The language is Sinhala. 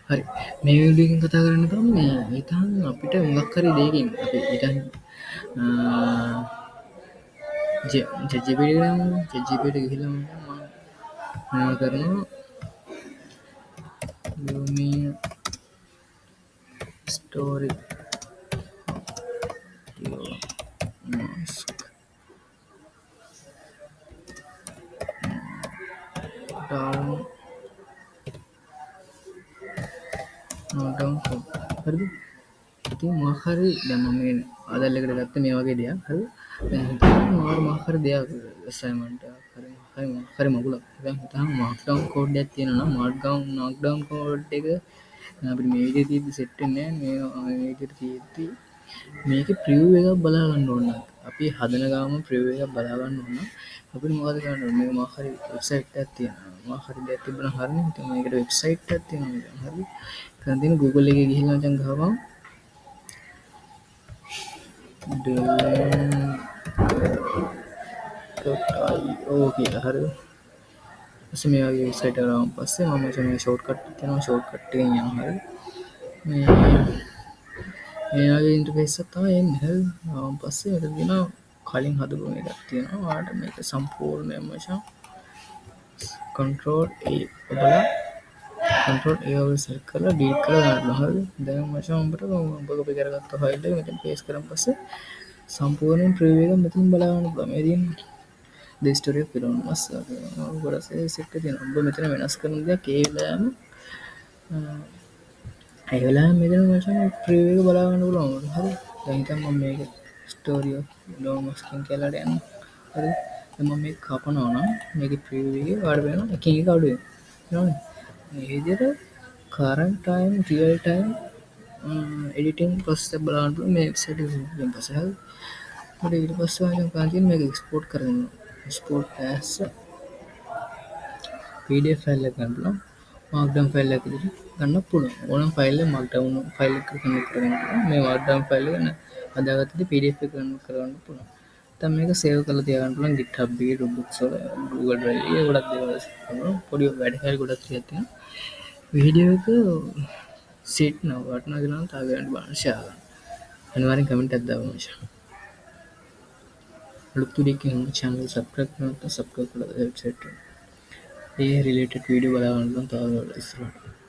හරි මේ වීඩියෝ එකෙන් කතා කරන්න තමයි මේ ඉතින් අපිට මොකක් හරි දෙයකින් අපි ඉතින් ජෙජිපිට ගිහිල්ලා මම කරනවා Lumia story mask down down හරිද ඉතින් මොකක් හරි දැන් මම මේ ආදල් එකට ගත්ත මේ වගේ දෙයක් හරි දැන් හිතන්න මොකක් හරි දෙයක් assignment එකක් හරි මගුලක් දැන් හිතන්න markdown code එකක් තියෙනවා නම් markdown code එක අපිට මේ විදිහට තියෙද්දි සෙට් වෙන්නේ නැහැ මේ විදිහට තියෙද්දි මේකේ preview එකක් බලා ගන්න ඕන අපි හදන ගාම preview එකක් බලා ගන්න ඕන අපිට මොකද කරන්න ඕනේ මේක මොකක් හරි වෙබ්සයිට් එකක් තියෙනවා මොකක් හරි දෙයක් තිබුණා හරිනේ ඉතින් මේකට වෙබ්සයිට් එකක් තියෙනවා හරි කරන් තියෙන Google එකේ ගිහිල්ලා දැන් ගහපන් Dell.io කියලා හරිද ඊපස්සේ මේ වගේ වෙබ්සයිට් එකට ආවම පස්සේ මම මේ ෂෝට්කට් තියෙනවා ෂෝට්කට් එකෙන් යනවා හරි මේ වගේ ඉන්ටර්ෆේස් එකක් තමයි එන්නේ හරිද ආවම පස්සේ මෙතන තියෙනවා කලින් හදපු එකක් තියෙනවා ඔයාලට මේක සම්පූර්ණයෙන්ම control A ඔබලා control A over select කරලා delete කරලා දාන්න හරිද දැන් මචං උඹට ඔබ කොපි කරගත්ත ෆයිල් එක මෙතන paste කරන් පස්සේ සම්පූර්ණ preview එක මෙතන බලා ගන්න පුළුවන් මේ තියෙන්නේ the story of Elon Musk ගොඩක් සෙට් තියෙනවා ඔබ මෙතන වෙනස් කරන දෙයක් ඒ වෙලාවෙම මෙතන මචං preview එක බලා ගන්න පුළුවන් හරි දැන් හිතන්න මම මේක story of Elon Musk කියලා යනවා හරි දැන් මම මේක කපනවා නම් මේකේ preview එකේ ඔයාලට වෙනවා එකින් එක අඩු වෙනවා මේ විදිහට current time real time editing process එක බලන්න පුළුවන් මේ වෙබ්සයිට් එකෙන් පස්සේ හරි ඊට පස්සේ ඔයාලට කාන්තින් මේක export කරගන්න export as PDF ෆයිල් එක ගන්න පුළුවන් markdown ෆයිල් එක විදිහට ගන්න පුළුවන් ඕනම ෆයිල් එක markdown ෆයිල් එක කන්වර්ට් කරගන්න පුළුවන් මේ markdown ෆයිල් එක හදාගත්තට PDF එක කන්වර්ට් කරගන්න පුළුවන් දැන් මේක සේව් කරලා තියාගන්න පුළුවන් GitHub එකේ Dropbox වල Google Drive එකේ ගොඩක් දේවල් කරනවා පොඩි වැඩ හැරි ගොඩක් තියෙනවා වීඩියෝ එක සෙට් නෝ වටනවා කියලා නම් තාම ගන්න බලන්න ෂෙයා කරන්න අනිවාර්යෙන් කමෙන්ට් එකක් දාන්න මචං look to the channel subscribe කරලා subscribe කරලා වෙබ්සයිට් එක ඒ රිලේටඩ් වීඩියෝ බලන්න තව ඉස්සරහට